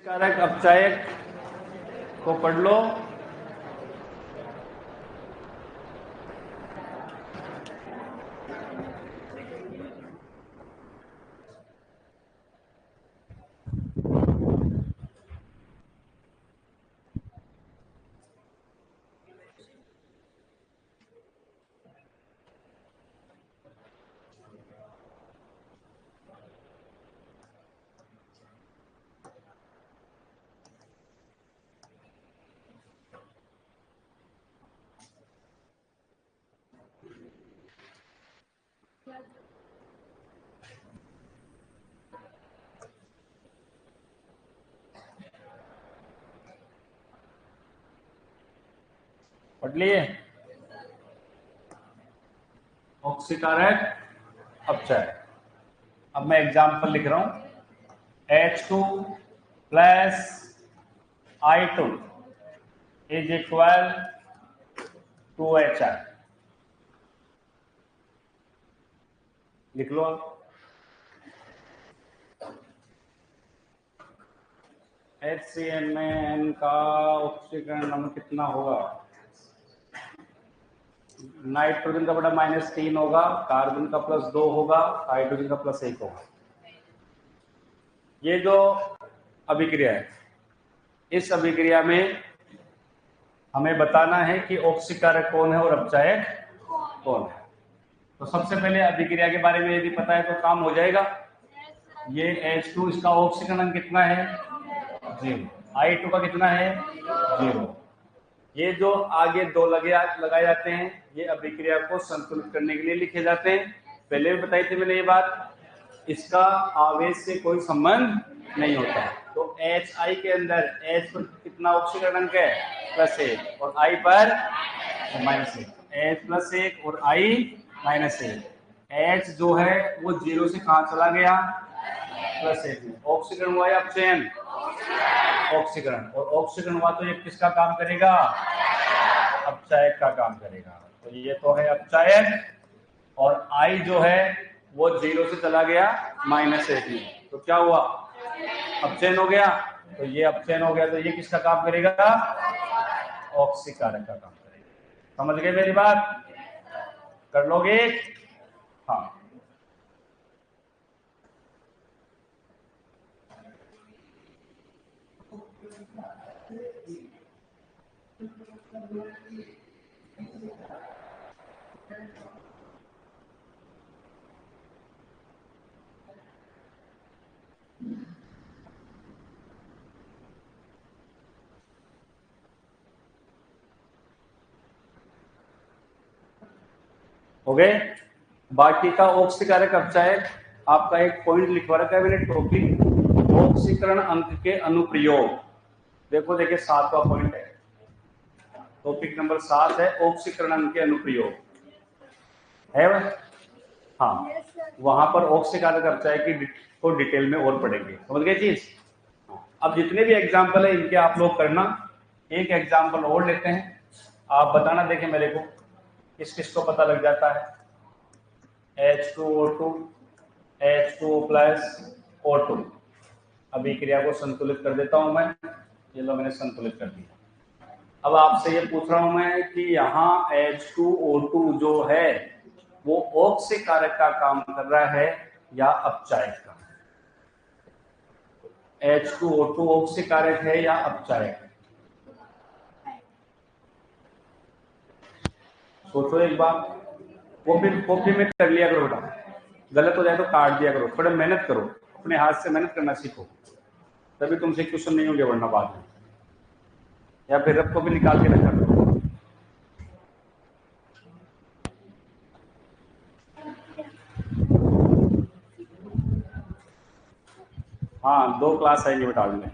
कारक अपचायक को पढ़ लो। पढ़ लिए? ऑक्सीकारक अपचायक। अब मैं एग्जाम्पल लिख रहा हूं। H2 plus I2 is equal to HI। लिख लो आप। HCl में N का ऑक्सीकरण नंबर कितना होगा? नाइट्रोजन का बड़ा -3 होगा, कार्बन का +2 होगा, हाइड्रोजन का +1 होगा। ये जो अभिक्रिया है, इस अभिक्रिया में हमें बताना है कि ऑक्सीकारक कौन है और अपचायक कौन है। तो सबसे पहले अभिक्रिया के बारे में यदि पता है तो काम हो जाएगा। ये H2 इसका ऑक्सीकरण कितना है? 0। I2 का कितना है? 0। ये जो आगे 2 लगाए जाते हैं, ये अभिक्रिया को संतुलित करने के लिए लिखे जाते हैं। पहले भी बताई थी मैंने ये बात। इसका आवेश से कोई संबंध नहीं होता। तो HI के अंदर H पर कितना ऑक्सीकरण अंक है? +1 और I पर -1। H +1 और I -1। H जो है वो 0 से कहां चला गया? +1 में। ऑक्सीकरण हुआ या अपचयन? ऑक्सीकरण। और ऑक्सीकरण हुआ तो ये किसका काम करेगा? अपचायक का काम करेगा। तो ये तो है अपचायक। और I जो है वो 0 से चला गया -1 में। तो क्या हुआ? अपचयन हो गया। तो ये अपचयन हो गया तो ये किसका काम करेगा? ऑक्सीकारक का काम करेगा। समझ गए मेरी बात? कर लोगे? हाँ। हो गए? बाकी का ऑक्सीकारक अपचायक आपका एक पॉइंट लिखवा रखा है मैंने, टॉपिक ऑक्सीकरण अंक के अनुप्रयोग। देखो देखिए 7वां पॉइंट है, टॉपिक नंबर 7 है ऑक्सीकरण अंक के अनुप्रयोग है वह? हाँ, वहां पर ऑक्सीकारक अपचायक को डिटेल में और पढ़ेंगे। समझ गए चीज? अब जितने भी एग्जाम्पल है इनके आप लोग करना। एक एग्जाम्पल और लेते हैं, आप बताना। देखें मेरे को किस किस को पता लग जाता है। H2O2 H2O plus O2। अभिक्रिया को संतुलित कर देता हूं मैं। ये लो मैंने संतुलित कर दिया। अब आपसे ये पूछ रहा हूं मैं कि यहाँ H2O2 जो है वो ऑक्सीकारक का काम कर रहा है या अपचायक का? H2O2 ऑक्सीकारक है या अपचायक? सोचो एक बार। कॉपी में कर लिया करो बेटा, गलत हो जाए तो काट दिया करो। थोड़ा मेहनत करो, अपने हाथ से मेहनत करना सीखो, तभी तुमसे क्वेश्चन नहीं होंगे वरना बाद में। या फिर रब को भी निकाल के रखा करो। हाँ, 2 क्लास आएंगे बेटा में।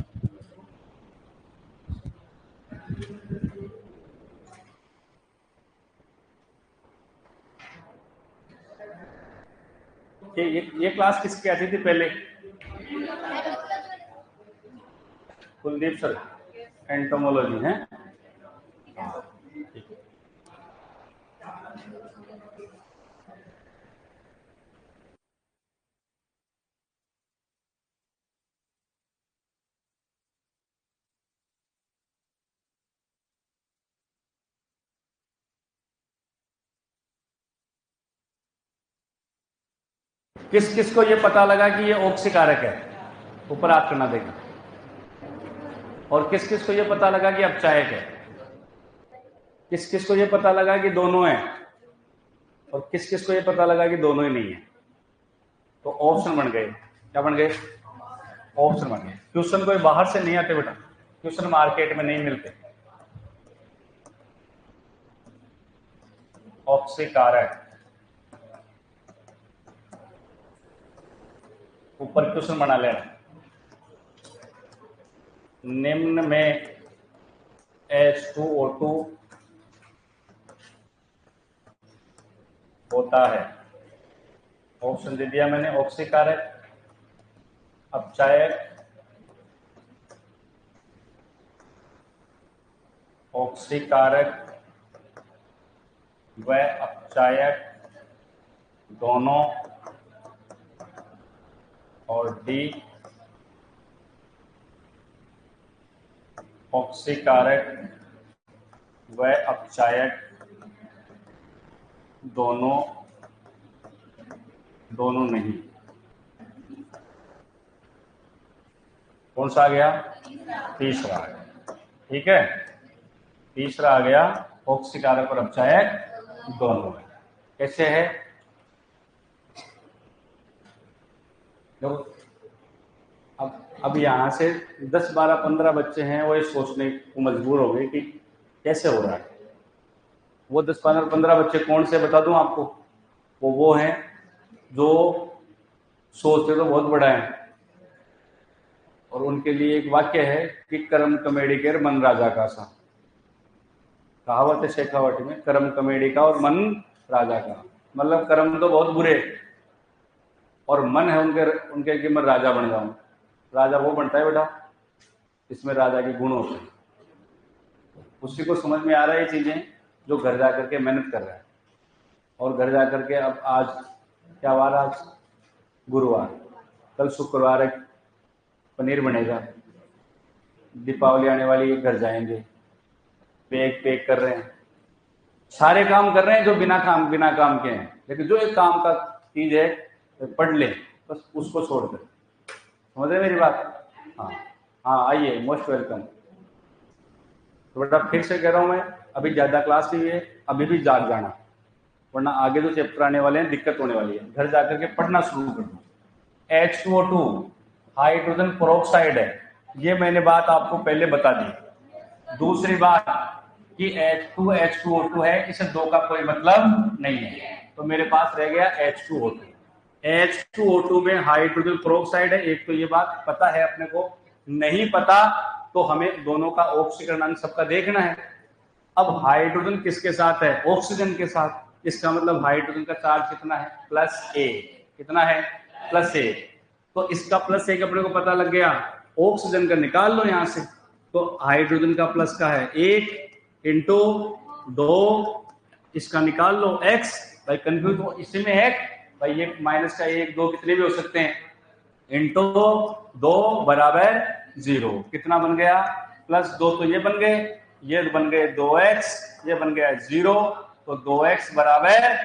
ये क्लास किसकी आती थी पहले? कुलदीप सर, एंटोमोलॉजी है। किस किस को ये पता लगा कि ये ऑक्सीकारक है? ऊपर हाथ करना देगा। और किस किस को ये पता लगा कि अपचायक है? किस किस को ये पता लगा कि दोनों है? और किस किस को ये पता लगा कि दोनों ही नहीं है? तो ऑप्शन बन गए। क्या बन गए? ऑप्शन बन गए। क्वेश्चन कोई बाहर से नहीं आते बेटा, क्वेश्चन मार्केट में नहीं मिलते। ऑक्सीकारक, ऊपर क्वेश्चन बना लेना। निम्न में H2O2 होता है। ऑप्शन दे दिया मैंने। ऑक्सीकारक, अपचायक, ऑक्सीकारक व अपचायक दोनों, और डी ऑक्सीकारक व अपचायक दोनों नहीं। कौन सा आ गया? तीसरा आ गया। ठीक है, तीसरा आ गया ऑक्सीकारक और अपचायक दोनों में। कैसे है? अब यहां से 10, 12, 15 बच्चे हैं, वो ये सोचने को मजबूर हो गए कि कैसे हो रहा है। वो 10, 15 बच्चे कौन से बता दूं आपको? वो हैं जो सोचते तो बहुत बड़ा है, और उनके लिए एक वाक्य है कि कर्म कमेडी के मन राजा का सा। कहावत है शेखावटी में, कर्म कमेडी का और मन राजा का। मतलब कर्म तो बहुत बुरे, और मन है उनके कि मैं राजा बन जाऊं। राजा वो बनता है बेटा इसमें राजा के गुण होते हैं। उसी को समझ में आ रहा है ये चीजें, जो घर जा करके मेहनत कर रहा है। और घर जा करके अब आज क्या वार? आज गुरुवार, कल शुक्रवार है, पनीर बनेगा। दीपावली आने वाली है, घर जाएंगे, पैक कर रहे हैं, सारे काम कर रहे हैं जो बिना काम के हैं। लेकिन जो एक काम का चीज है पढ़ ले, बस उसको छोड़कर। समझ रहे मेरी बात? हाँ आइए, मोस्ट वेलकम। तो बेटा फिर से कह रहा हूं मैं, अभी ज्यादा क्लास नहीं है, अभी भी जाग जाना, वरना आगे जो चैप्टर आने वाले हैं दिक्कत होने वाली है। घर जाकर के पढ़ना शुरू कर दो। H2O2 हाइड्रोजन पेरोक्साइड है, ये मैंने बात आपको पहले बता दी। दूसरी बात कि H2H2O2 है, इसे दो का कोई मतलब नहीं है, तो मेरे पास रह गया H2O2। H2O2 में हाइड्रोजन पेरोक्साइड है, एक तो ये बात पता है अपने को। नहीं पता तो हमें दोनों का ऑक्सीकरण अंक सबका देखना है। अब हाइड्रोजन किसके साथ है? ऑक्सीजन के साथ। इसका मतलब हाइड्रोजन का चार्ज कितना है? +A। कितना है? +A। तो इसका +1 अपने को पता लग गया। ऑक्सीजन का निकाल लो यहां से, तो हाइड्रोजन का प्लस का है 1 इंटू 2, इसका निकाल लो x। भाई कंफ्यूज हो इसी में है भाई, ये माइनस का 1, 2 कितने भी हो सकते हैं, इंटू 2 बराबर 0। कितना बन गया? +2 तो ये बन गए, ये बन गए 2x, ये बन गया 0। तो 2x बराबर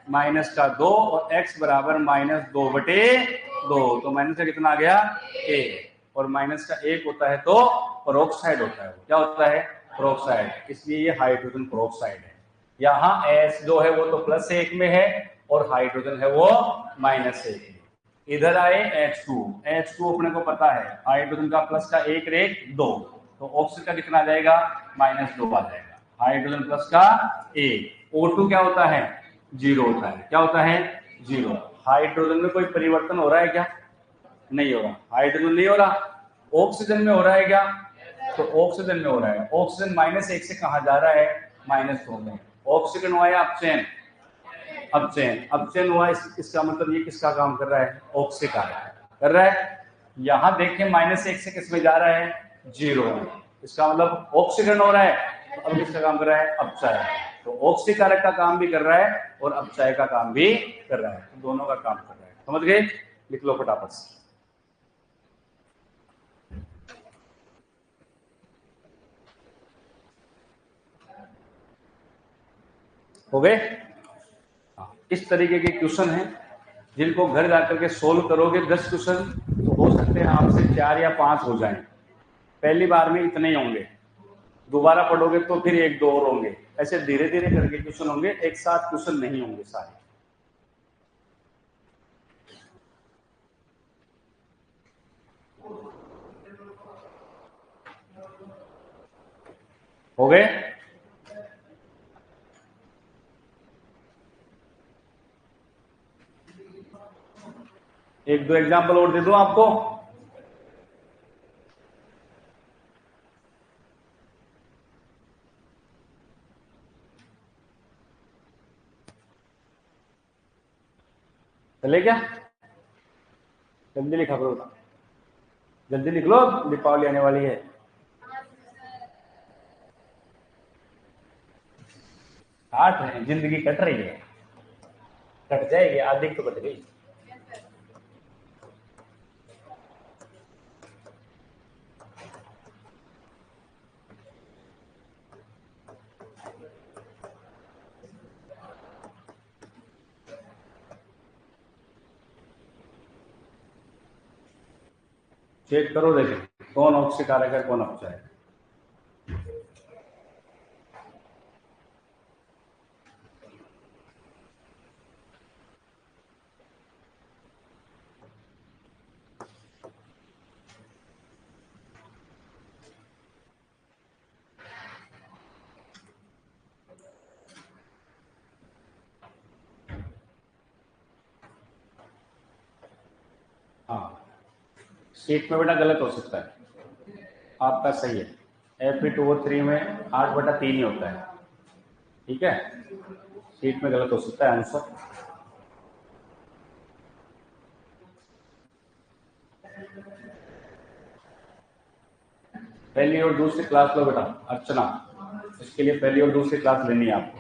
-2 और x बराबर -2/2। तो माइनस का कितना आ गया? 1। और -1 होता है तो पेरोक्साइड होता है। क्या होता है? पेरोक्साइड। इसलिए ये हाइड्रोजन पेरोक्साइड है। यहाँ S जो है वो तो +1 में है, और हाइड्रोजन है वो -1 में। इधर आए H2 अपने को पता है, हाइड्रोजन का प्लस का 1 रेट 2, तो ऑक्सीजन का कितना आ जाएगा? -2 आ जाएगा। हाइड्रोजन प्लस का 1। O2 क्या होता है? 0 होता है। क्या होता है? 0। हाइड्रोजन में कोई परिवर्तन हो रहा है क्या? नहीं हो रहा। हाइड्रोजन नहीं हो रहा, ऑक्सीजन में हो रहा है क्या? तो ऑक्सीजन में हो रहा है। ऑक्सीजन -1 से कहां जा रहा है? -2 में। ऑक्सीजन हुआ या अपचयन? अपचयन हुआ। इसका मतलब ये किसका काम कर रहा है? ऑक्सीकारक कर रहा है। यहां देखिए -1 से किस में जा रहा है? 0 में। इसका मतलब ऑक्सीकरण हो रहा है। तो अब किसका काम कर रहा है? अपचायक। तो ऑक्सीकारक का काम भी कर रहा है और अपचायक का काम भी कर रहा है, तो दोनों का काम कर रहा है। समझ गए? लिख लो फटाफट से। हो गए? इस तरीके के क्वेश्चन हैं जिनको घर जाकर के सोल्व करोगे 10 क्वेश्चन तो हो सकते हैं आपसे 4 या 5 हो जाएं। पहली बार में इतने ही होंगे, दोबारा पढ़ोगे तो फिर 1-2 और होंगे, ऐसे धीरे धीरे करके क्वेश्चन होंगे, एक साथ क्वेश्चन नहीं होंगे सारे। हो गए? एक दो एग्जाम्पल और दे दूं आपको। चले क्या? जल्दी लिखा करो, जल्दी लिख लो, दीपावली आने वाली है। काट रहे हैं, जिंदगी कट रही है, कट जाएगी, आधी तो कट गई। चेक करो, देखें कौन ऑक्सी कारक है, कौन अपचा है। हाँ, शीट में बेटा गलत हो सकता है, आपका सही है। Fe2O3 में 8/3 ही होता है, ठीक है। शीट में गलत हो सकता है आंसर। पहली और दूसरी क्लास लो बेटा अर्चना, इसके लिए पहली और दूसरी क्लास लेनी है आपको।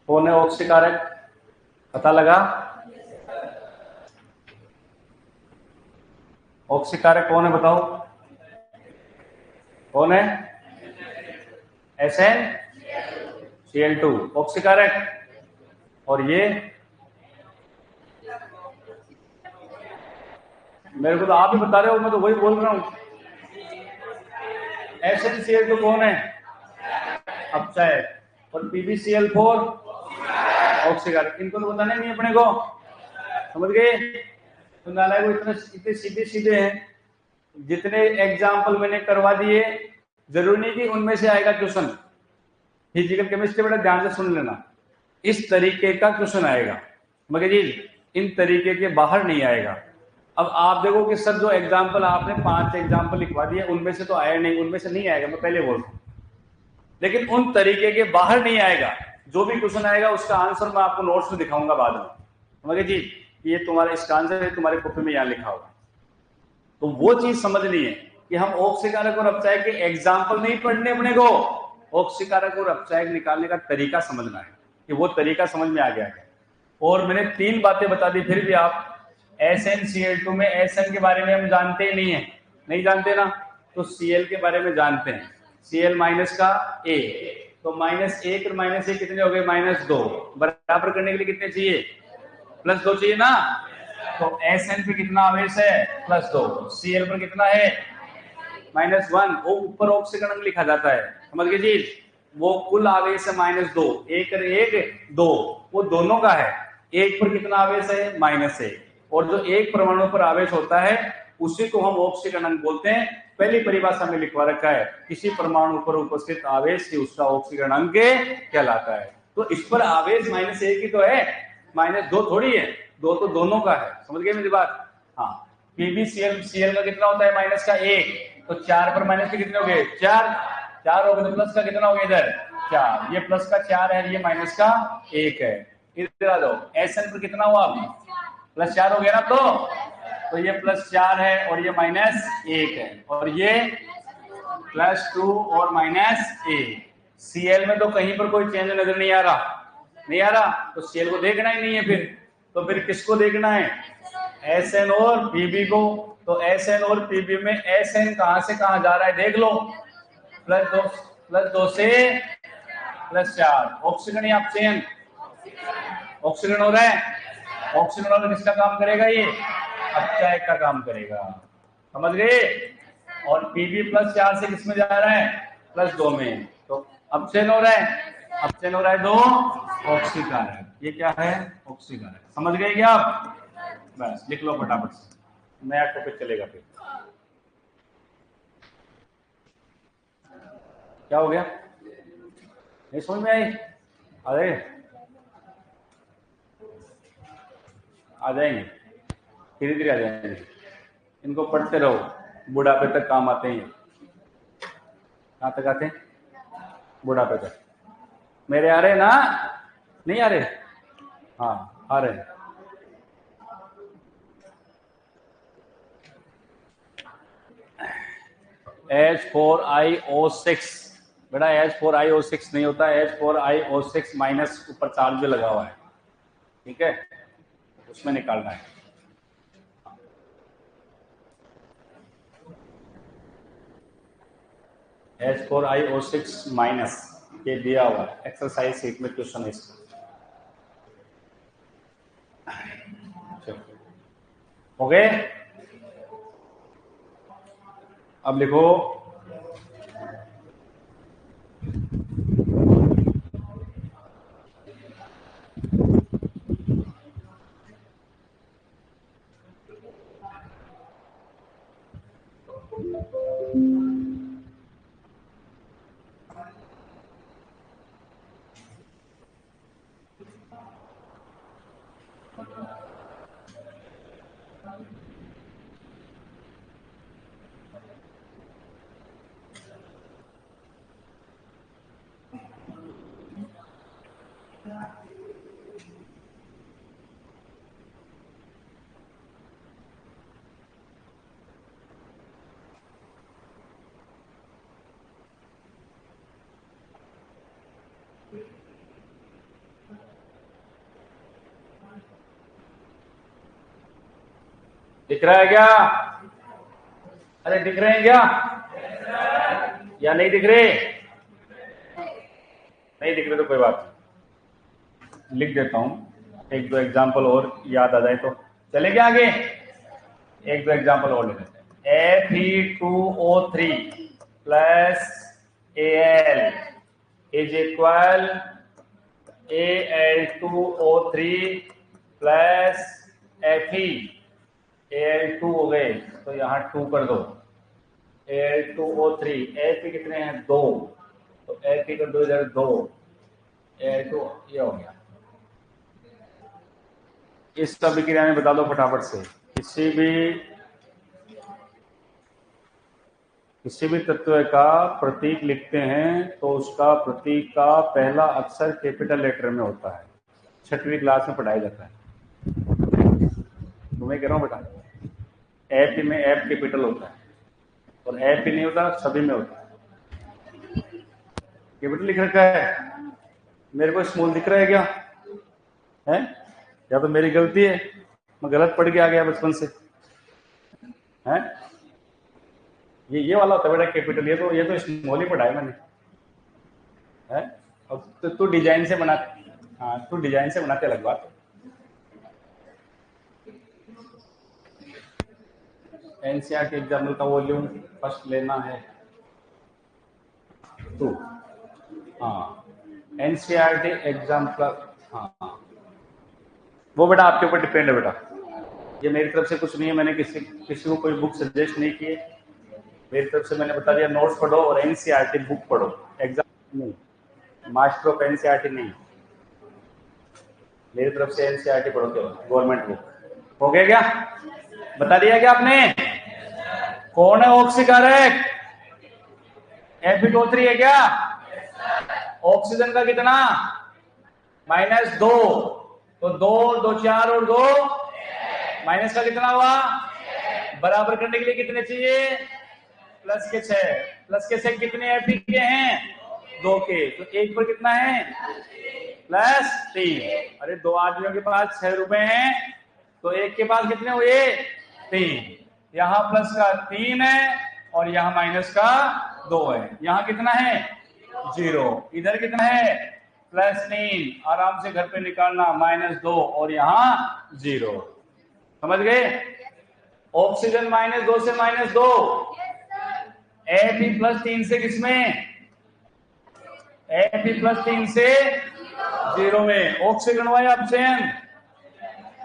कौन है ऑक्सी कारक, पता लगा? ऑक्सी कारक कौन है बताओ, कौन है? SnCl2 ऑक्सी कारक। और ये मेरे को तो आप ही बता रहे हो, मैं तो वही बोल रहा हूं। SnCl2 कौन है? अपचायक। और PbCl4 ऑक्सी कारक। इनको तो बताना नहीं अपने को, समझ गए? तो नालायक को इतने सीधे सीधे हैं, जितने एग्जाम्पल मैंने करवा दिए जरूरी नहीं कि उनमें से आएगा क्वेश्चन। फिजिकल केमिस्ट्री बेटा ध्यान से सुन लेना, इस तरीके का क्वेश्चन आएगा, मगर जी इन तरीके के बाहर नहीं आएगा। अब आप देखो कि सर जो एग्जाम्पल आपने 5 एग्जाम्पल लिखवा दिए उनमें से तो आया नहीं, उनमें से नहीं आएगा, मैं पहले बोल रहा हूं, लेकिन उन तरीके के बाहर नहीं आएगा। जो भी क्वेश्चन आएगा उसका आंसर मैं आपको नोट्स में दिखाऊंगा बाद में, मगर जी ये तुम्हारा इसका आंसर है, तुम्हारे कॉपी में यहाँ लिखा होगा। तो वो चीज समझनी है कि हम ऑक्सी कारक और अपचायक के एग्जाम्पल नहीं पढ़ने अपने को, ऑक्सी कारक और अपचायक निकालने का तरीका समझना है, कि वो तरीका समझ में आ गया है। और मैंने 3 बातें बता दी, फिर भी आप SnCl2 में Sn के बारे में हम जानते ही नहीं है, नहीं जानते ना, तो Cl के बारे में जानते हैं। Cl माइनस का A, तो -1 और -1 कितने हो गए? -2। बराबर करने के लिए कितने चाहिए? +2 चाहिए ना। तो Sn पे कितना आवेश है? +2। Cl पर कितना है? -1। वो ऊपर ऑक्सीकरण अंग लिखा जाता है, समझ गए जी? वो कुल आवेश है -2, 1 और 1 2, वो दोनों का है। एक पर कितना आवेश है? -1। और जो एक परमाणु पर आवेश होता है उसी को हम ऑक्सीकरण अंग बोलते हैं। पहली परिभाषा में लिखवा रखा है, किसी परमाणु पर उपस्थित आवेश ही उसका ऑक्सीकरण अंग कहलाता है। तो इस पर आवेश -1 ही तो है, -2 थोड़ी है, 2 तो दोनों का है, समझ गए मेरी बात? हाँ, PbCl का कितना होता है? -1, तो 4 पर माइनस के कितने हो गए? 4 हो गए, तो प्लस का कितना हो गया इधर? 4। ये प्लस का 4 है, ये माइनस का 1 है। इधर आ जाओ, Sn पर कितना हुआ? +4 हो गया ना। तो तो ये +4 है और ये -1 है और ये +2 और -1। Cl में तो कहीं पर कोई चेंज नजर नहीं आ रहा, तो Cl को देखना ही नहीं है। तो फिर किसको देखना है? Sn और Pb को। तो Sn और Pb में Sn कहां से कहां जा रहा है देख लो, +2 से +4। ऑक्सीजन या ऑक्सीजन? ऑक्सीजन हो रहा है। ऑक्सीजन वाला किसका काम करेगा? ये अपचायक का काम करेगा, समझ गए? और Pb +4 से किसमें जा रहा है? +2 में। तो अपचयन हो रहा है 2 ऑक्सीकारक। ये क्या है? ऑक्सीकारक। समझ गए क्या आप? बस लिख लो फटाफट से, नया टॉपिक चलेगा। फिर क्या हो गया? नहीं समझ में आई? अरे आ जाएंगे, धीरे धीरे आ जाएंगे। इनको पढ़ते रहो, बुढ़ापे तक काम आते हैं। कहाँ तक आते हैं? बुढ़ापे तक। मेरे आ रहे ना? नहीं आ रहे? हाँ आ रहे हैं। H4iO6 बेटा, H4iO6 नहीं होता, H4iO6 माइनस ऊपर चार्ज भी लगा हुआ है, ठीक है? उसमें निकालना है। H4iO6 माइनस ये दिया हुआ है, एक्सरसाइज शीट में क्वेश्चन है इसका। हो गए? अब लिखो दिख रहा है क्या? अरे दिख रहे हैं क्या या नहीं दिख रहे? नहीं दिख रहे तो कोई बात नहीं, लिख देता हूं। एक दो एग्जांपल और याद आ जाए तो चलेंगे आगे। एक दो एग्जांपल और ले लेते हैं। Fe2O3 plus Al is equal Al2O3 plus Fe। Al2 हो गए तो यहाँ 2 कर दो, Al2O3। Fe कितने हैं? 2, तो Fe कर दो इधर 2, Al2 ये हो गया। इस अभिक्रिया में बता दो फटाफट से, किसी भी तत्व का प्रतीक लिखते हैं तो उसका प्रतीक का पहला अक्षर कैपिटल लेटर में होता है। 6वीं क्लास में पढ़ाया जाता है, तुम्हें कह रहा हूं बेटा। एफ में एफ कैपिटल होता है और एफ ही नहीं होता, सभी में होता है। कैपिटल लिख रखा है, मेरे को स्मॉल दिख रहा है क्या? है या तो मेरी गलती है, मैं गलत पढ़ के आ गया बचपन से। है ये वाला होता है बेटा कैपिटल, ये तो स्मॉल ही पढ़ा है मैंने। है अब तो तू डिजाइन से बनाते, हाँ तू डिजाइन से बनाते अलग बात। एनसीईआरटी एग्जाम्पल का वॉल्यूम फर्स्ट लेना है तू। हाँ एनसीईआरटी एग्जाम्पल, हाँ वो बेटा आपके ऊपर डिपेंड है बेटा। ये मेरी तरफ से कुछ नहीं है, मैंने किसी को कोई बुक सजेस्ट नहीं की है। मेरी तरफ से मैंने बता दिया, नोट्स पढ़ो और एनसीईआरटी बुक पढ़ो। एग्जाम नहीं, मास्टर ऑफ एनसीईआरटी नहीं, मेरी तरफ से एनसीईआरटी पढ़ो केवल, गवर्नमेंट बुक। हो गया क्या? बता दिया क्या आपने? कौन है ऑक्सीकारक? Fe2O3 है क्या? ऑक्सीजन का कितना? -2, तो 2 2 4 और 2 माइनस का कितना हुआ? बराबर करने के लिए कितने चाहिए? प्लस के 6। प्लस के 6 कितने एफ के हैं? 2 के। तो 1 पर कितना है? प्लस 3। अरे 2 आदमियों के पास 6 रुपए हैं, तो एक के पास कितने हुए? 3। यहाँ प्लस का 3 है और यहाँ माइनस का 2 है। यहाँ कितना है? 0। इधर कितना है? प्लस 3। आराम से घर पे निकालना, -2 और यहाँ 0। समझ गए? ऑक्सीजन -2 से -2, Fe प्लस 3 से किसमें? Fe प्लस 3 से 0 में। ऑक्सीजन हुआ या अपचयन?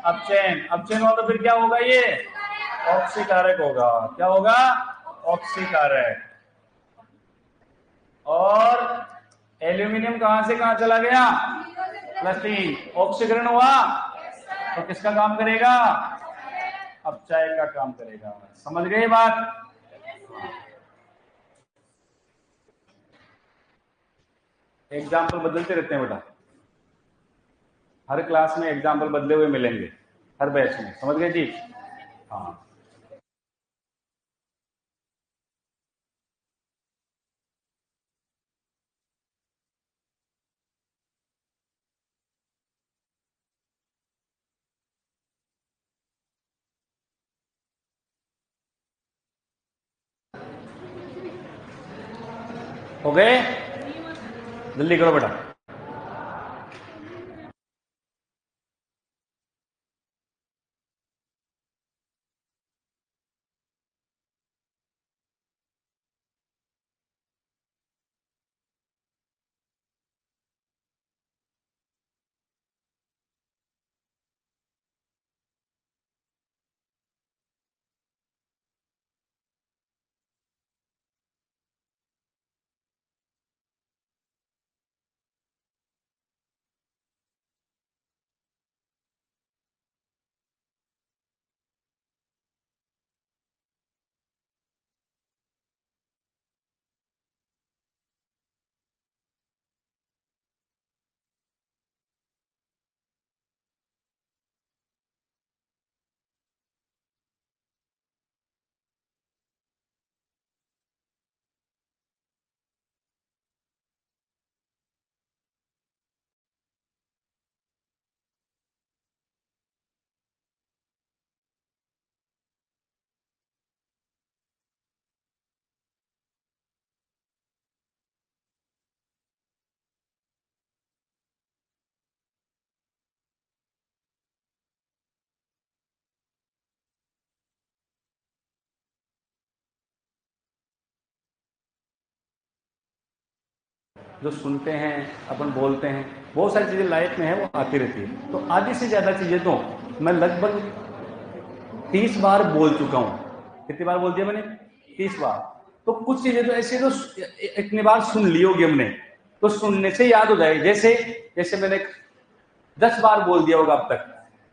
अपचयन। अपचयन हुआ तो फिर क्या होगा? ये ऑक्सीकारक होगा। क्या होगा? ऑक्सीकारक। और एल्यूमिनियम कहां से कहां चला गया? +3। ऑक्सीकरण हुआ तो किसका काम करेगा? अपचायक का काम करेगा। समझ गए बात? एग्जाम्पल बदलते रहते हैं बेटा, हर क्लास में एग्जाम्पल बदले हुए मिलेंगे, हर बैच में। समझ गए जी? हाँ। हो गए? जल्दी करो बेटा। जो सुनते हैं, अपन बोलते हैं, बहुत सारी चीजें लाइफ में है वो आती रहती है। तो आधी से ज्यादा चीजें तो मैं लगभग 30 बार बोल चुका हूं। कितनी बार बोल दिया मैंने? 30 बार। तो कुछ चीजें तो ऐसी तो इतनी बार सुन ली होगी हमने, तो सुनने से याद हो जाएगी। जैसे जैसे मैंने 10 बार बोल दिया होगा अब तक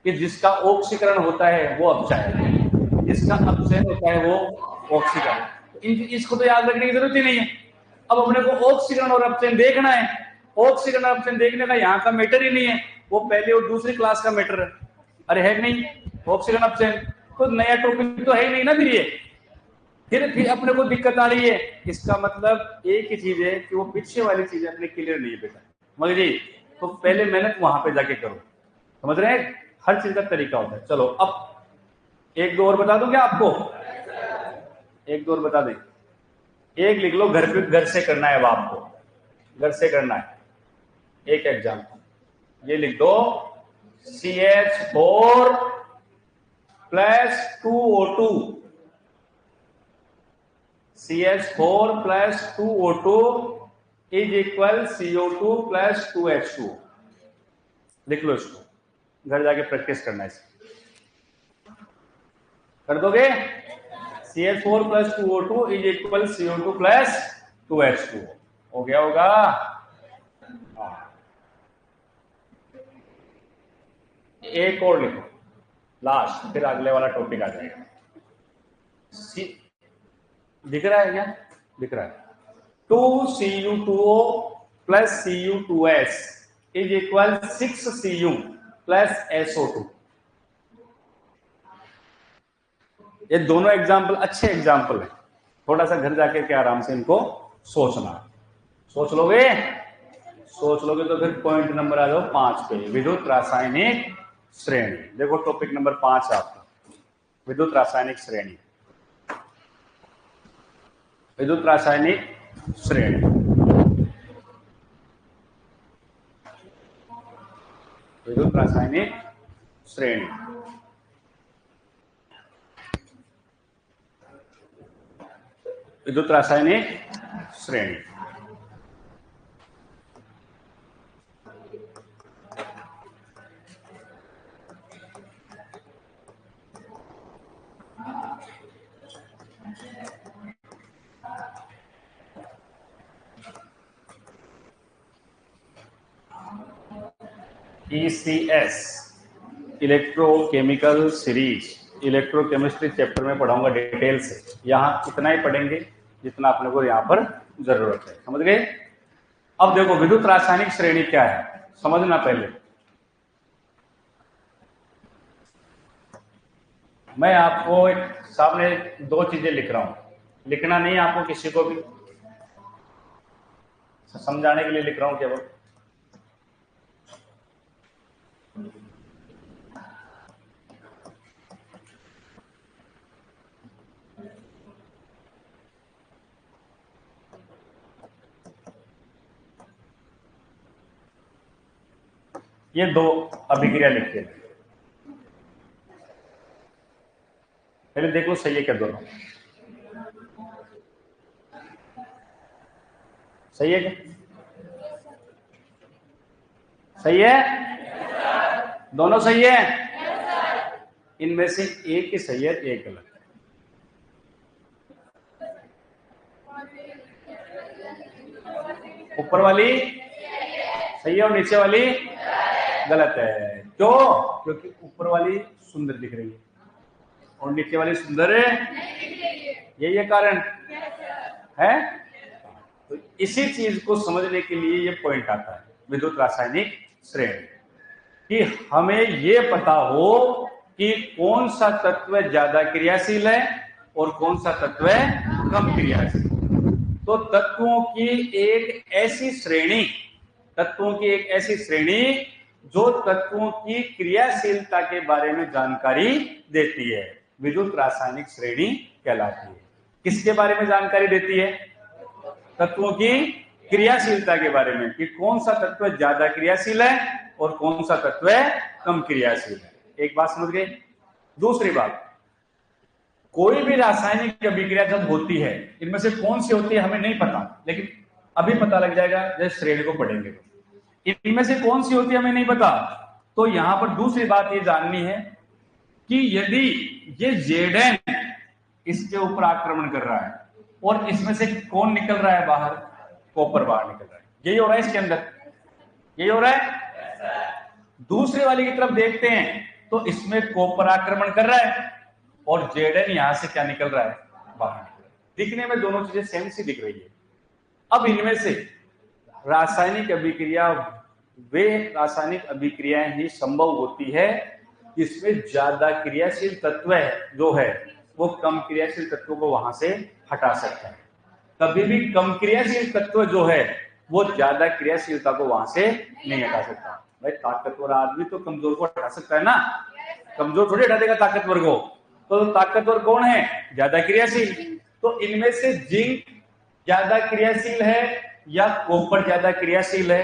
कि जिसका ऑक्सीकरण होता है वो अपचायक, जिसका अपचयन होता है वो ऑक्सीकरण। इसको तो याद रखने की जरूरत ही नहीं है। अब अपने को ऑक्सीकरण और अपचयन देखना है। ऑक्सीकरण और अपचयन देखने का यहाँ का मैटर ही नहीं है, वो पहले और दूसरी क्लास का मैटर है। अरे है नहीं? ऑक्सीकरण अपचयन तो नया टॉपिक तो है ही नहीं ना। फिर ये फिर अपने को दिक्कत आ रही है। इसका मतलब एक ही चीज है कि वो पीछे वाली चीजें अपने क्लियर नहीं है बेटा। मगर जी तो पहले मेहनत वहां पे जाके करो। समझ रहे हैं? हर चीज का तरीका होता है। चलो अब एक दो और बता दूं क्या आपको? एक दो और बता दें। एक लिख लो, घर पे, घर से करना है अब आपको, घर से करना है। एक एग्जाम्पल ये लिख दो, CH4 plus 2O2, CH4 plus 2O2 is equal CO2 plus 2H2। लिख लो इसको, घर जाके प्रैक्टिस करना है। कर दोगे? CH4 plus 2O2 is equal CO2 plus 2H2। हो गया होगा? एक और लिखो लास्ट, फिर अगले वाला टॉपिक आ जाएगा। दिख रहा है क्या? दिख रहा है। 2Cu2O plus Cu2S is equal 6Cu plus SO2। ये दोनों एग्जाम्पल अच्छे एग्जाम्पल है, थोड़ा सा घर जाके के आराम से इनको सोचना। सोच लोगे? सोच लोगे तो फिर पॉइंट नंबर आ जाओ 5 पे, विद्युत रासायनिक श्रेणी। देखो टॉपिक नंबर 5 है आपका, विद्युत रासायनिक श्रेणी। विद्युत रासायनिक श्रेणी, विद्युत रासायनिक श्रेणी। विद्युत रासायनिक श्रेणी। ECS, electrochemical series, electrochemistry chapter में पढ़ाऊंगा डिटेल से। यहाँ इतना ही पढ़ेंगे जितना अपने को यहाँ पर जरूरत है, समझ गए? अब देखो विद्युत रासायनिक श्रेणी क्या है, समझना। पहले मैं आपको एक सामने 2 चीजें लिख रहा हूं, लिखना नहीं आपको किसी को भी, समझाने के लिए लिख रहा हूं केवल। ये 2 अभिक्रिया लिखते हैं, पहले देखो सही है क्या दोनों? सही है क्या? सही है? दोनों सही है? इनमें से एक ही सही है, एक गलत है। ऊपर वाली सही है और नीचे वाली गलत है। क्यों? क्योंकि ऊपर वाली सुंदर दिख रही है और नीचे वाली सुंदर है, यही कारण है। तो इसी चीज को समझने के लिए ये पॉइंट आता है विद्युत रासायनिक श्रेणी, कि हमें ये पता हो कि कौन सा तत्व ज्यादा क्रियाशील है और कौन सा तत्व कम क्रियाशील। तो तत्वों की एक ऐसी श्रेणी, तत्वों की एक ऐसी श्रेणी जो तत्वों की क्रियाशीलता के बारे में जानकारी देती है, विद्युत रासायनिक श्रेणी कहलाती है। किसके बारे में जानकारी देती है? तत्वों की क्रियाशीलता के बारे में, कि कौन सा तत्व ज्यादा क्रियाशील है और कौन सा तत्व कम क्रियाशील है। एक बात समझ गए? दूसरी बात, कोई भी रासायनिक अभिक्रिया जब होती है, इनमें से कौन सी होती है हमें नहीं पता, लेकिन अभी पता लग जाएगा जब श्रेणी को पढ़ेंगे। इनमें से कौन सी होती है हमें नहीं पता, तो यहां पर दूसरी बात ये जाननी है कि यदि ये Zn इसके ऊपर आक्रमण कर रहा है और इसमें से कौन निकल रहा है बाहर? कॉपर बाहर निकल रहा है। यही हो रहा है इसके अंदर, यही हो रहा है। दूसरे वाली की तरफ देखते हैं तो इसमें कॉपर आक्रमण कर रहा है और Zn यहां से क्या निकल रहा है? बाहर निकल रहा है। दिखने में दोनों चीजें सेम सी दिख रही है। अब इनमें से रासायनिक अभिक्रिया, वे रासायनिक अभिक्रियाएं ही संभव होती है इसमें ज्यादा क्रियाशील तत्व जो है वो कम क्रियाशील तत्वों को वहां से हटा सकता है। कभी भी कम क्रियाशील तत्व जो है वो ज्यादा क्रियाशीलता को वहां से नहीं हटा सकता। भाई ताकतवर आदमी तो कमजोर को हटा सकता है ना, कमजोर थोड़ी हटा देगा ताकतवर को। तो ताकतवर कौन है? ज्यादा क्रियाशील। तो इनमें से जिंक ज्यादा क्रियाशील है या कॉपर ज्यादा क्रियाशील है?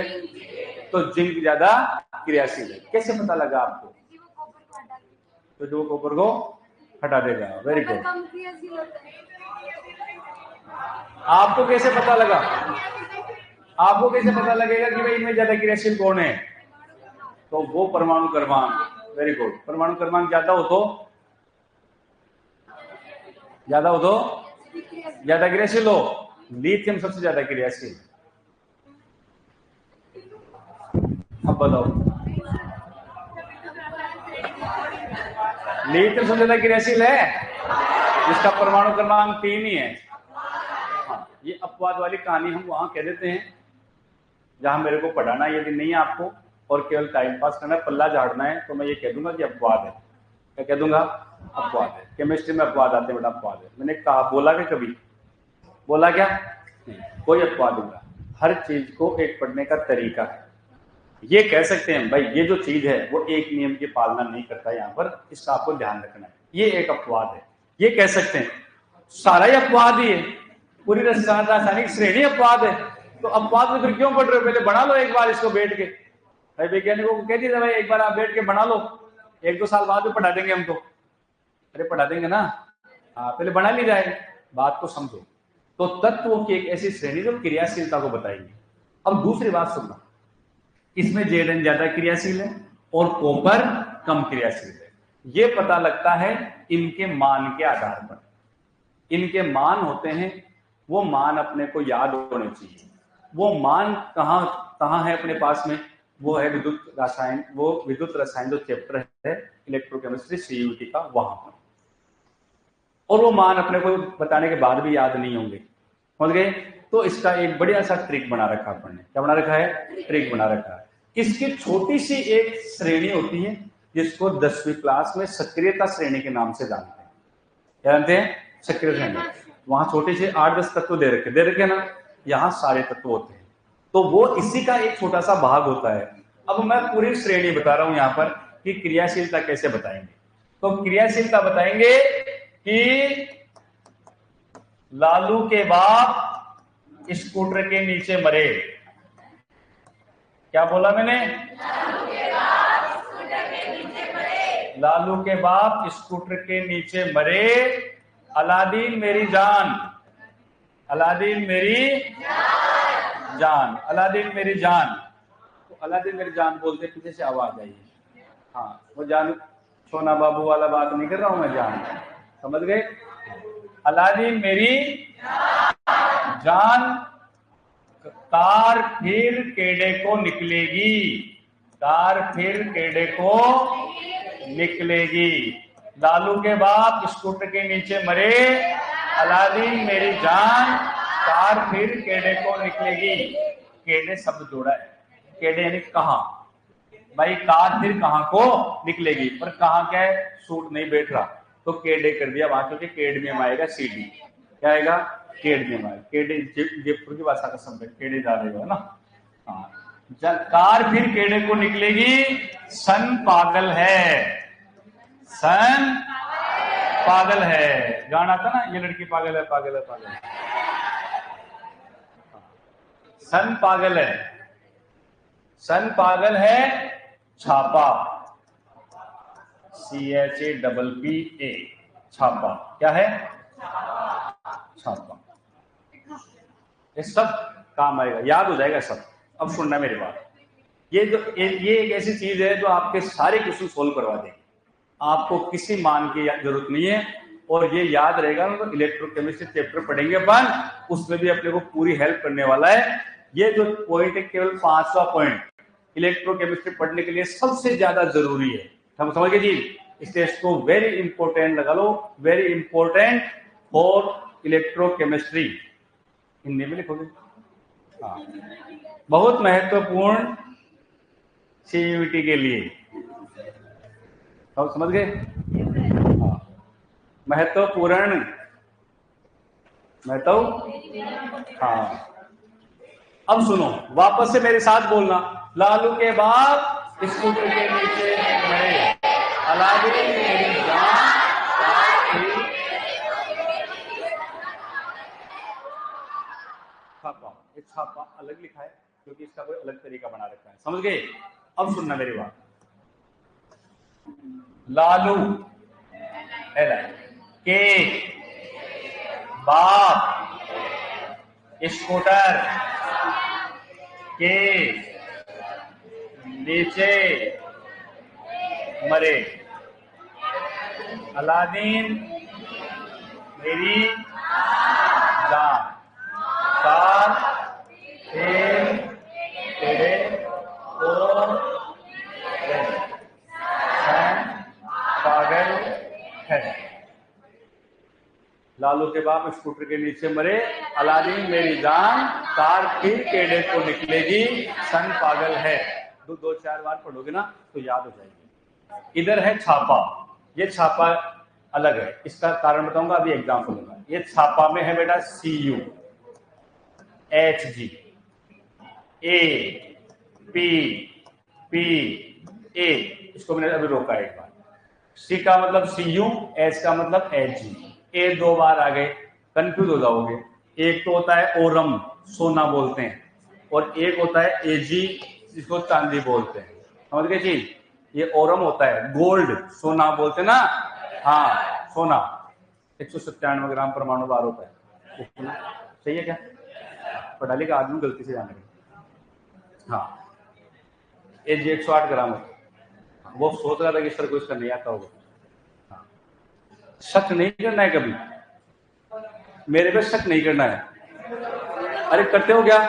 तो जिंक ज्यादा क्रियाशील है। कैसे पता लगा आपको? तो जो कॉपर को हटा देगा। Very good. आपको कैसे पता लगा? आपको कैसे पता लगेगा कि भाई इनमें ज्यादा क्रियाशील कौन है? तो वो परमाणु क्रमांक। Very good. परमाणु क्रमांक ज्यादा हो तो ज्यादा क्रियाशील हो। लिथियम सबसे ज्यादा क्रियाशील। अब बताओ, लिथियम सबसे ज्यादा क्रियाशील है जिसका परमाणु क्रमांक 3 ही है। हाँ, ये अपवाद वाली कहानी हम वहां कह देते हैं जहां मेरे को पढ़ाना यदि नहीं है आपको और केवल टाइम पास करना है, पल्ला झाड़ना है, तो मैं ये कह दूंगा कि अपवाद है। क्या कह दूंगा? अपवाद है। केमिस्ट्री में अपवाद आते हैं बेटा, अपवाद है। मैंने कहा, बोला कि कभी बोला क्या? नहीं, कोई अपवाद नहीं। हर चीज को एक पढ़ने का तरीका है। ये कह सकते हैं भाई ये जो चीज है वो एक नियम की पालना नहीं करता, यहाँ पर इसका आपको ध्यान रखना है, ये एक अपवाद है। ये कह सकते हैं सारा ही अपवाद ही है, पूरी रासायनिक श्रेणी अपवाद है। तो अपवाद में फिर क्यों पढ़ रहे हो? पहले बना लो एक बार इसको बैठ के। भाई वैज्ञानिकों को कह दीजिए भाई एक बार आप बैठ के बना लो, 1-2 साल बाद भी पढ़ा देंगे हम तो। अरे पढ़ा देंगे ना, हाँ पहले बना ली जाए, बात को समझो। तो तत्वों की एक ऐसी श्रेणी जो क्रियाशीलता को बताएगी। अब दूसरी बात सुनना, इसमें Zn ज्यादा क्रियाशील है और कॉपर कम क्रियाशील है। ये पता लगता है इनके मान के आधार पर। इनके मान होते हैं, वो मान अपने को याद होने चाहिए। वो मान कहाँ है अपने पास में? वो है विद्युत रसायन, वो विद्युत रसायन जो चैप्टर है इलेक्ट्रोकेमिस्ट्री CUET का, वहां पर। और वो मान अपने को बताने के बाद भी याद नहीं होंगे, समझ गए? तो इसका एक बढ़िया सा ट्रिक बना रखा है अपन ने। क्या बना रखा है? ट्रिक बना रखा है। इसकी छोटी सी एक श्रेणी होती है जिसको 10वीं क्लास में सक्रियता श्रेणी के नाम से जानते हैं। क्या जानते हैं? सक्रिय श्रेणी। वहां छोटे से 8-10 तत्व दे रखे ना, यहाँ सारे तत्व होते हैं। तो वो इसी का एक छोटा सा भाग होता है। अब मैं पूरी श्रेणी बता रहा हूं यहाँ पर कि क्रियाशीलता कैसे बताएंगे। तो क्रियाशीलता बताएंगे कि लालू के बाप स्कूटर के नीचे मरे। क्या बोला मैंने? लालू के बाप स्कूटर के नीचे मरे। अलादीन मेरी जान, अलादीन मेरी जान, अलादीन मेरी जान। तो अलादीन मेरी जान बोलते पीछे से आवाज आई। हाँ, वो जान सोना बाबू वाला बात नहीं कर रहा हूं मैं, जान, समझ गए? अलादीन मेरी जान, कार फिर केड़े को निकलेगी, कार फिर केड़े को निकलेगी। लालू के बाप स्कूटर के नीचे मरे। अलादीन मेरी जान, कार फिर केड़े को निकलेगी। केड़े शब्द जोड़ा है, केड़े यानी कहां। भाई कार फिर कहां को निकलेगी, पर कहां क्या है? सूट नहीं बैठ रहा, तो केड़े कर दिया वहां, क्योंकि केडमियम आएगा CD। क्या आएगा? केडमियम आएगा। केडे जयपुर की भाषा का शब्द है, केड़े जा रहे हो ना। हाँ, कार फिर केड़े को निकलेगी। सन पागल है, सन पागल है। गाना था ना, ये लड़की पागल है, पागल है, पागल है। सन पागल है, सन पागल है। छापा, CHAPPA, छापा। क्या है? छापा। ये सब काम आएगा, याद हो जाएगा सब। अब सुनना मेरी बात, ये एक ऐसी चीज है जो आपके सारे क्वेश्चन सोल्व करवा देगी। आपको किसी मान की जरूरत नहीं है, और ये याद रहेगा ना। तो इलेक्ट्रोकेमिस्ट्री चैप्टर पढ़ेंगे अपन, उसमें भी अपने को पूरी हेल्प करने वाला है। ये जो पॉइंट है केवल 5वां पॉइंट इलेक्ट्रोकेमिस्ट्री पढ़ने के लिए सबसे ज्यादा जरूरी है। हम समझ गए जी? इसलिए इसको वेरी इंपॉर्टेंट लगा लो, very important for electrochemistry. Hindi में लिखोगे? हाँ, बहुत महत्वपूर्ण CUET के लिए। तो समझ गए? हाँ, महत्वपूर्ण, हाँ। अब सुनो, वापस से मेरे साथ बोलना। लालू के बाप स्कूटर के नीचे मरे। अलादीन मेरी जान, छापा। ये छापा अलग लिखा है क्योंकि इसका कोई अलग तरीका बना रखा है, समझ गए? अब सुनना मेरी बात। लालू के बाप स्कूटर के नीचे मरे। अलादीन मेरी जान, कार फिर तेरे को पागल है। लालू के बाप स्कूटर के नीचे मरे। अलादीन मेरी जान, कार फिर केड़े को निकलेगी। सन पागल है। 2-4 बार पढ़ोगे ना तो याद हो जाएगी। इधर है छापा। ये छापा अलग है। इसका कारण बताऊंगा, अभी एग्जाम्पल दूंगा। ये छापा में है बेटा CU, HG, A, P, P, A, इसको मैंने अभी रोका एक बार। C का मतलब CU, H का मतलब HG, A 2 बार आ गए, कंफ्यूज हो जाओगे। एक तो होता है ओरम, सोना बोलते हैं, और एक होता है AG, जिसको चांदी बोलते हैं। समझ गए चीज? ये ओरम होता है, गोल्ड सोना बोलते हैं ना, हाँ सोना। 197 ग्राम परमाणु भार होता है, सही है क्या? पढ़ा लिखा आदमी गलती से जाने का। हाँ, AG 108 ग्राम होता है। वो सोच रहा था कि सर को इसका नहीं आता होगा। हाँ। शक नहीं करना है कभी, मेरे पे शक नहीं करना है। अरे करते हो क्या?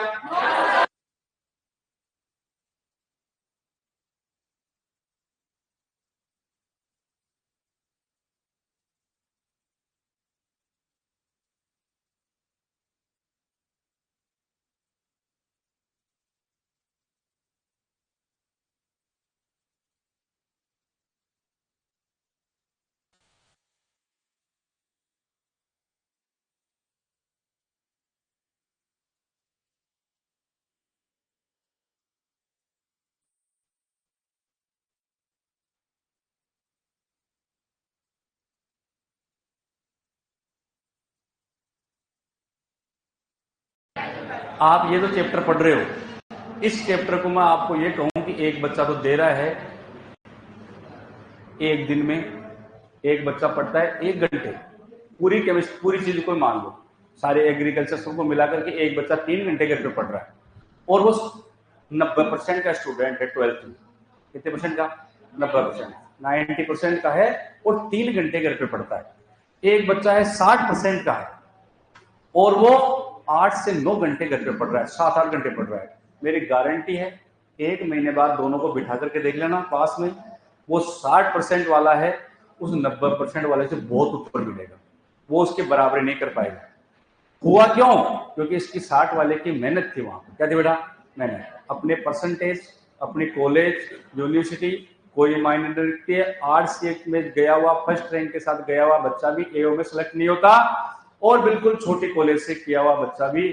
आप ये जो चैप्टर पढ़ रहे हो, इस चैप्टर को मैं आपको ये कहूं कि एक बच्चा तो दे रहा है, एक दिन में एक बच्चा पढ़ता है 1 घंटे, पूरी केमिस्ट्री पूरी चीज को मान लो, सारे एग्रीकल्चर सबको मिलाकर के एक बच्चा 3 घंटे घर पे पढ़ रहा है, और वो 90% का स्टूडेंट है 12th में। कितने परसेंट का? 90%, 90% का है, और 3 घंटे घर पे पढ़ता है। एक बच्चा है 60% का है, और वो 8 से 9 घंटे घर पे पढ़ रहा है, 7-8 घंटे पढ़ रहा है। मेरी गारंटी है 1 महीने बाद दोनों को बिठा करके देख लेना पास में, वो 60% वाला है उस 90% वाले से बहुत ऊपर मिलेगा, वो उसके बराबरी नहीं कर पाएगा। हुआ क्यों? क्योंकि इसकी 60 वाले की मेहनत थी वहां। क्या थी बेटा? मेहनत। अपने परसेंटेज, अपनी कॉलेज, यूनिवर्सिटी कोई मायने नहीं रखती है। आर्ट्स में गया हुआ, फर्स्ट रैंक के साथ गया हुआ बच्चा भी एओ में सेलेक्ट नहीं होता, और बिल्कुल छोटी कॉलेज से किया हुआ बच्चा भी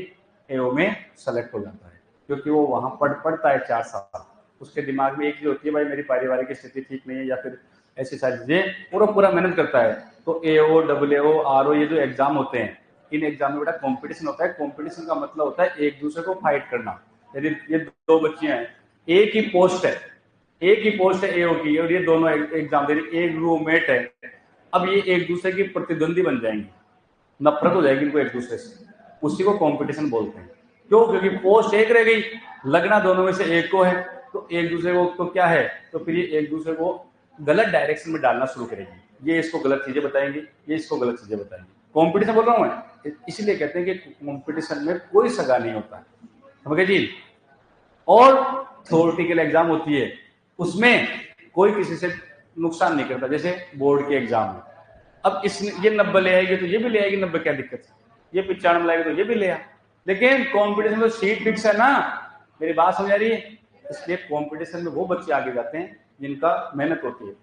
एओ में सेलेक्ट हो जाता है, क्योंकि वो वहां पढ़ता है 4 साल। उसके दिमाग में एक चीज होती है, भाई मेरी पारिवारिक स्थिति ठीक नहीं है, या फिर ऐसी सारी चीजें, पूरा मेहनत करता है। तो एओ, डब्ल्यूओ, आरओ, ये जो एग्जाम होते हैं, इन एग्जाम में बेटा कंपटीशन होता है। कंपटीशन का मतलब होता है एक दूसरे को फाइट करना। यदि ये 2 बच्चियां हैं, एक ही पोस्ट है, एक ही पोस्ट है एओ की, और ये दोनों एग्जाम दे रही, एक रूममेट है, अब ये एक दूसरे की प्रतिद्वंदी बन जाएंगे, नफरत हो जाएगी इनको एक दूसरे से, उसी को कंपटीशन बोलते हैं। क्यों? क्योंकि पोस्ट एक रह गई, लगना दोनों में से एक को है, तो एक दूसरे को तो क्या है, तो फिर ये एक दूसरे को गलत डायरेक्शन में डालना शुरू करेगी। ये इसको गलत चीजें बताएंगी, ये इसको गलत चीजें बताएंगी। कंपटीशन बोल रहा हूं मैं, इसीलिए कहते हैं कि कंपटीशन में कोई सगा नहीं होता, समझ गए जी। और थ्योरेटिकल एग्जाम होती है, उसमें कोई किसी से नुकसान नहीं करता, जैसे बोर्ड के एग्जाम में। अब इसने ये 90 ले आएगी तो ये भी ले आएगी 90, क्या दिक्कत है? ये 95 लाएगी तो ये भी ले आ। लेकिन कंपटीशन में तो सीट फिक्स है ना, मेरी बात समझ आ रही है? इसलिए कंपटीशन में वो बच्चे आगे जाते हैं जिनका मेहनत होती है।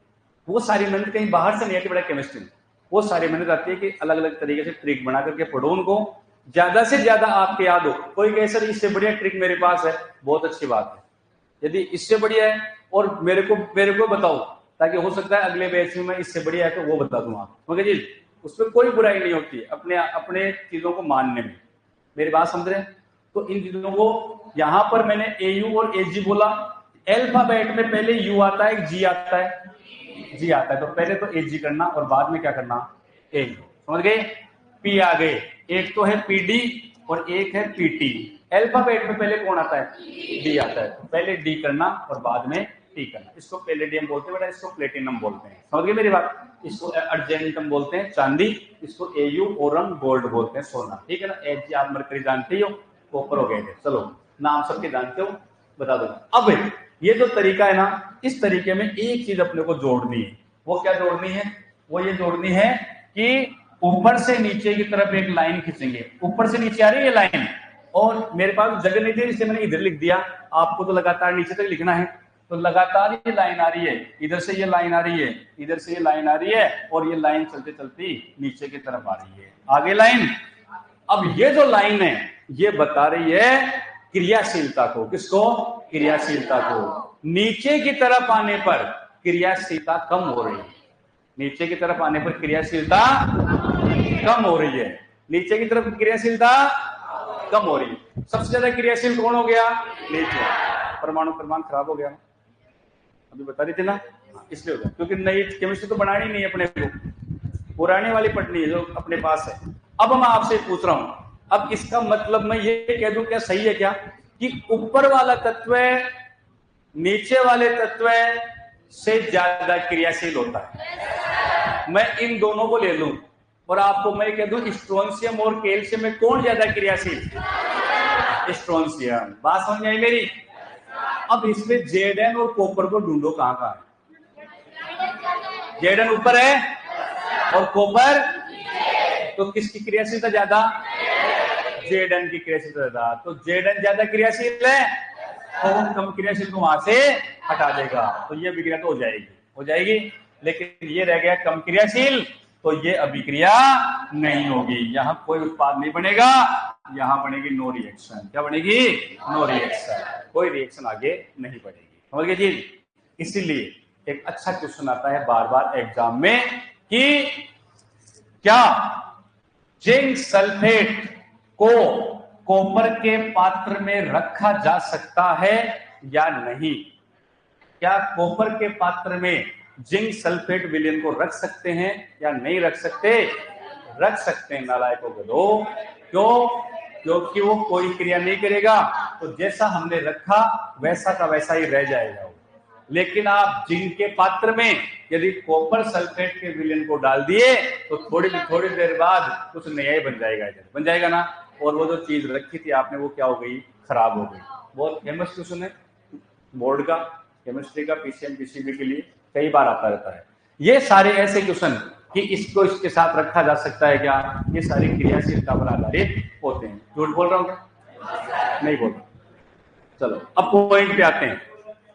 वो सारी मेहनत कहीं बाहर से नहीं आती बेटा केमिस्ट्री में, वो सारी मेहनत आती है कि अलग अलग तरीके से ट्रिक बना करके पढ़ो उनको, ज्यादा से ज्यादा आपके याद हो। कोई कहे सर इससे बढ़िया ट्रिक मेरे पास है, बहुत अच्छी बात है। यदि इससे बढ़िया है और मेरे को बताओ, ताकि हो सकता है अगले बैच में इससे बढ़िया है तो वो बता दूं आप, मगर जी उसमें कोई बुराई नहीं होती है अपने अपने चीजों को मानने में। मेरी बात समझ रहे हैं? तो इन चीजों को, यहां पर मैंने एयू और एजी बोला। अल्फाबेट में पहले यू आता है, जी आता है, जी आता है, तो पहले तो एजी करना और बाद में क्या करना, ए। समझ गए? पी आ गए, एक तो है पीडी और एक है पीटी। अल्फाबेट में पहले कौन आता है? डी आता है, तो पहले डी करना और बाद में टी करना। इसको पैलेडियम बोलते हैं बेटा, इसको प्लेटिनम बोलते हैं। समझ गए मेरी बात? इसको अर्जेंटम बोलते हैं, चांदी। इसको एयू ओरम गोल्ड बोलते हैं, सोना। ठीक है ना? एजी आप मरकरी जानते ही हो, कॉपर हो गए थे। चलो नाम सबके जानते हो, बता दो। अब ये जो तरीका है ना, इस तरीके में एक चीज अपने को जोड़नी है। वो क्या जोड़नी है? वो ये जोड़नी है कि ऊपर से नीचे की तरफ एक लाइन खींचेंगे। ऊपर से नीचे आ रही है ये लाइन, और मेरे पास जगह नहीं थी इसलिए मैंने इधर लिख दिया। आपको तो लगातार नीचे तक लिखना है, तो लगातार ये लाइन आ रही है, इधर से ये लाइन आ रही है, इधर से ये लाइन आ रही है, और ये लाइन चलते चलती नीचे की तरफ आ रही है। आगे लाइन, अब ये जो लाइन है ये बता रही है क्रियाशीलता को। किसको? क्रियाशीलता को। नीचे की तरफ आने पर क्रियाशीलता कम हो रही है, नीचे की तरफ आने पर क्रियाशीलता कम हो रही है, नीचे की तरफ क्रियाशीलता कम हो रही है। सबसे ज्यादा क्रियाशील कौन हो गया? नीचे। परमाणु क्रमांक खराब हो गया, अभी बता रही थी ना, इसलिए हो गया, क्योंकि नई केमिस्ट्री तो बनानी नहीं है अपने को, पुरानी वाली पढ़नी है जो अपने पास है। अब मैं आपसे पूछ रहा हूं, अब इसका मतलब मैं ये कह दूं क्या सही है क्या कि ऊपर वाला तत्व नीचे वाले तत्व से ज्यादा क्रियाशील होता है? मैं इन दोनों को ले लूं और आपको मैं कह दूं स्ट्रोंशियम और कैल्शियम में कौन ज्यादा क्रियाशील? स्ट्रोंशियम। बात समझ आई मेरी? अब इसमें Zn और कॉपर को ढूंढो, कहां कहां है? Zn ऊपर है और कॉपर, तो किसकी क्रियाशीलता ज्यादा? Zn की क्रियाशीलता ज्यादा। तो Zn ज्यादा क्रियाशील है तो वो कम क्रियाशील को वहां से हटा देगा, तो ये अभिक्रिया तो हो जाएगी। लेकिन ये रह गया कम क्रियाशील, तो ये अभिक्रिया नहीं होगी, यहां कोई उत्पाद नहीं बनेगा, यहां बनेगी नो रिएक्शन। क्या बनेगी? नो रिएक्शन, कोई रिएक्शन आगे नहीं बढ़ेगी। समझ गए जी? इसीलिए एक अच्छा क्वेश्चन आता है बार बार एग्जाम में कि क्या जिंक सल्फेट को कॉपर के पात्र में रखा जा सकता है या नहीं? क्या कॉपर के पात्र में जिंक सल्फेट विलयन को रख सकते हैं या नहीं रख सकते? रख सकते हैं नालायकों को दो। क्यों? क्योंकि वो कोई क्रिया नहीं करेगा, तो जैसा हमने रखा वैसा का वैसा ही रह जाएगा वो। लेकिन आप जिंक के पात्र में यदि कॉपर सल्फेट के विलयन को डाल दिए तो थोड़ी देर बाद कुछ नया ही बन जाएगा, इधर बन जाएगा ना, और वो जो चीज रखी थी आपने वो क्या हो गई? खराब हो गई। बहुत फेमस क्वेश्चन है बोर्ड का, केमिस्ट्री का, पीसीएम पीसीबी के लिए कई बार आता रहता है। ये सारे ऐसे क्वेश्चन कि इसको इसके साथ रखा जा सकता है क्या, ये सारी क्रियाशीलता पर आधारित होते हैं। झूठ बोल रहा हूँ क्या? नहीं बोल रहा। चलो अब पॉइंट पे आते हैं,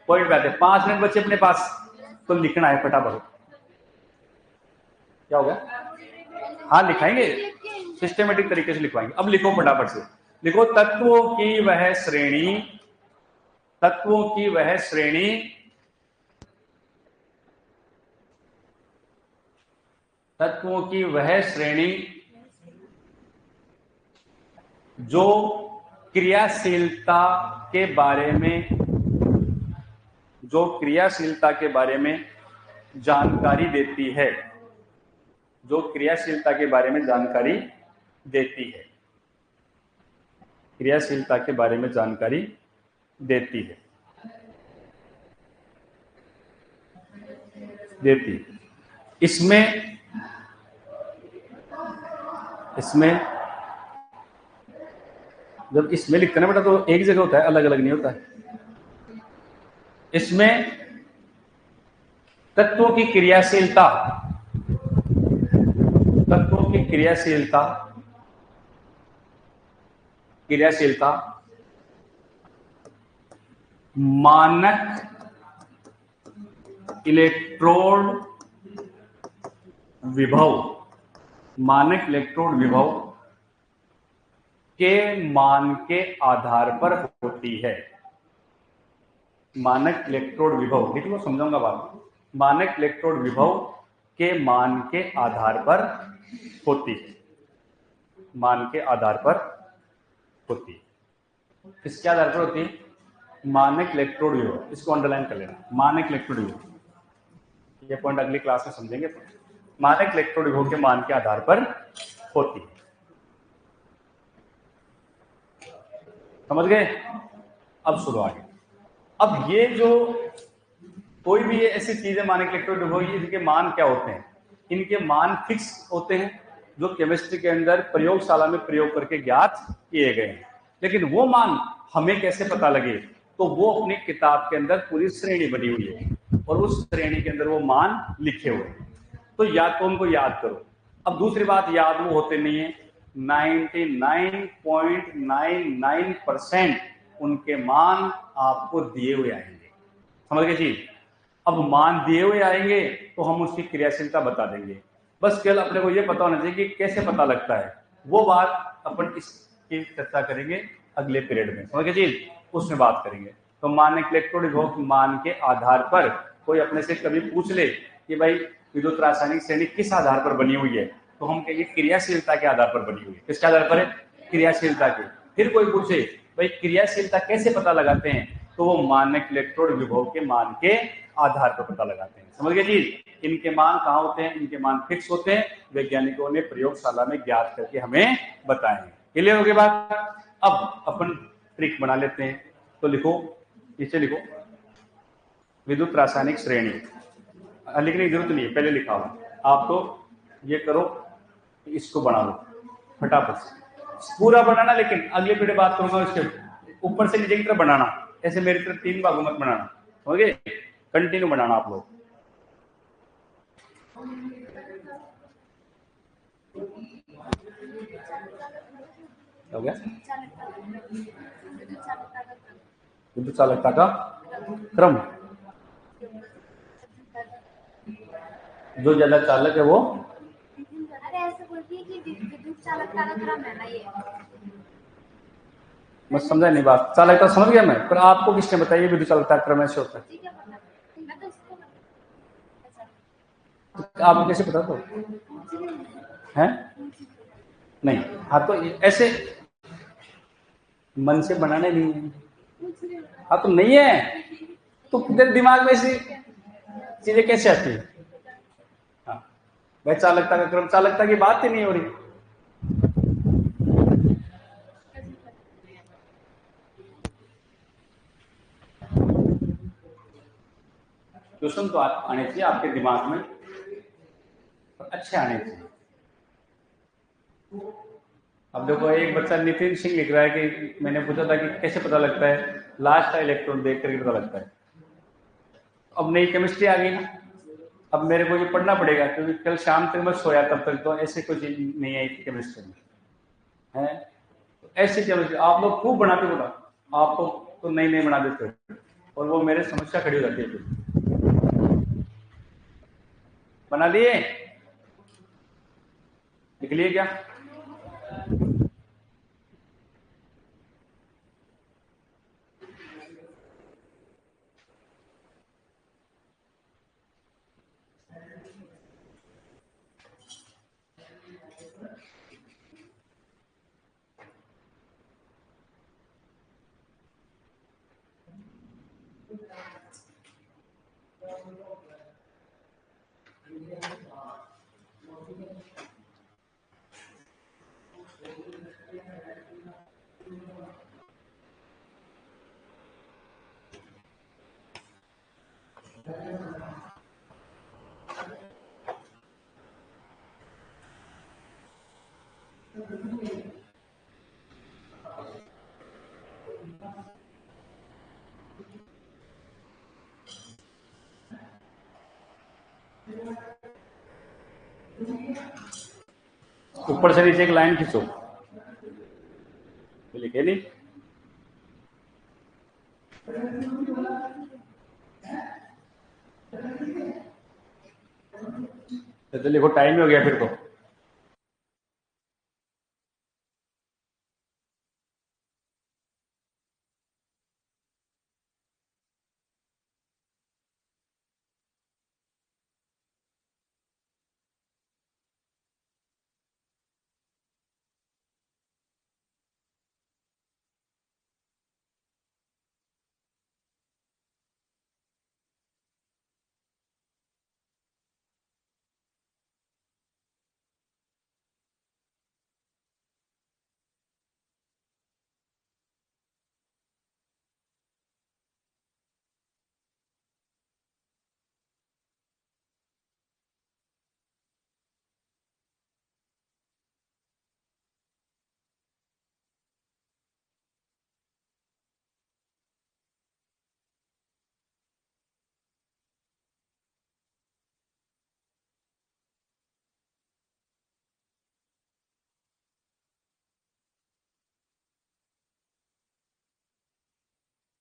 5 मिनट बचे अपने पास, तो लिखना है फटाफट। क्या होगा? हाँ लिखाएंगे, सिस्टमेटिक तरीके से लिखवाएंगे। अब लिखो फटाफट से, लिखो तत्वों की वह श्रेणी, तत्वों की वह श्रेणी तत्वों की वह श्रेणी जो क्रियाशीलता के बारे में जानकारी देती है, जो क्रियाशीलता के बारे में जानकारी देती है, क्रियाशीलता के बारे में जानकारी देती है, इसमें जब इसमें लिखते हैं ना बेटा तो एक जगह होता है, अलग अलग नहीं होता है। इसमें तत्वों की क्रियाशीलता मानक इलेक्ट्रोड विभव के मान के आधार पर होती है। मानक इलेक्ट्रोड विभव, देखो मैं समझाऊंगा बात। मानक इलेक्ट्रोड विभव के मान के आधार पर होती है, मान के आधार पर होती है। किसके आधार पर होती है? मानक इलेक्ट्रोड विभव। इसको अंडरलाइन कर लेना, मानक इलेक्ट्रोड विभव, ये पॉइंट अगली क्लास में समझेंगे। मानक इलेक्ट्रोड विभव के मान के आधार पर होती है। समझ गए? अब सुनो आगे। अब ये जो कोई भी ये ऐसी चीजें मानक इलेक्ट्रोड विभव, इनके मान क्या होते हैं? इनके मान फिक्स होते हैं जो केमिस्ट्री के अंदर प्रयोगशाला में प्रयोग करके ज्ञात किए गए हैं। लेकिन वो मान हमें कैसे पता लगे? तो वो अपनी किताब के अंदर पूरी श्रेणी बनी हुई है और उस श्रेणी के अंदर वो मान लिखे हुए हैं, तो या तो उनको याद करो। अब दूसरी बात, याद वो होते नहीं है, 99.99% उनके मान आपको दिए हुए आएंगे। समझ गए चीज। अब मान दिए हुए आएंगे तो हम उसकी क्रियाशीलता बता देंगे। बस केवल अपने को ये पता होना चाहिए कि कैसे पता लगता है, वो बात अपन इसकी चर्चा करेंगे अगले पीरियड में। समझ गए चीज, उसमें बात करेंगे। तो मान इलेक्ट्रोड विभव मान के आधार पर कोई अपने से कभी पूछ ले कि भाई विद्युत रासायनिक श्रेणी किस आधार पर बनी हुई है, तो हम कहेंगे क्रियाशीलता के आधार पर बनी हुई है। किसके आधार पर है? क्रियाशीलता के। फिर कोई पूछे भाई क्रियाशीलता कैसे पता लगाते हैं, तो वो मानक इलेक्ट्रोड विभव के मान के आधार पर पता लगाते हैं। समझ गए चीज। इनके मान कहाँ होते हैं? इनके मान फिक्स होते हैं, वैज्ञानिकों ने प्रयोगशाला में ज्ञात करके हमें बताए हैं। क्लियर हो गई बात। अब अपन ट्रिक बना लेते हैं। तो लिखो, नीचे लिखो विद्युत रासायनिक श्रेणी। लिखने की जरूरत नहीं है, पहले लिखा हुआ। आप तो ये करो, इसको बना लो फटाफट से, पूरा बनाना। लेकिन अगले पीढ़ी बात करूंगा इसके ऊपर से नीचे की तरफ बनाना, ऐसे मेरी तरफ 3 भागों मत बनाना। ओके, कंटिन्यू बनाना आप लोग। हो गया? विद्युत चालकता का क्रम, जो ज्यादा चालक है वो, अरे ऐसे बोलती है कि विद्युत चालकता का क्रम है ना ये। मैं समझा नहीं बात। चालकता समझ गया मैं, पर आपको किसने बताया विद्युत चालकता क्रम ऐसे होता है? तो आपको कैसे पता? तो है नहीं। हाँ तो ऐसे मन से बनाने नहीं है। हाँ तो नहीं है तो तेरे दिमाग में ऐसी चीजें कैसे आती है? हाँ, वह चालकता का क्रम, चालकता की बात ही नहीं हो रही। क्वेश्चन तो आने चाहिए आपके दिमाग में, अच्छे आने चाहिए। अब देखो, एक बच्चा नितिन सिंह लिख रहा है कि मैंने पूछा था कि कैसे पता लगता है, लास्ट का इलेक्ट्रॉन देख करके पता लगता है। अब नई केमिस्ट्री आ गई ना, अब मेरे को ये पढ़ना पड़ेगा, क्योंकि कल शाम तक मैं सोया, तब तक तो ऐसे कुछ नहीं आई थी केमिस्ट्री में है। तो ऐसी केमिस्ट्री आप लोग खूब बनाते हो, आप तो नई नई बना देते हो, और वो मेरे समस्या खड़ी हो जाती है। फिर बना लिए, लिख लिए क्या? ऊपर से नीचे एक लाइन खींचो, लिखे नहीं? तो लिखो, टाइम हो गया फिर तो।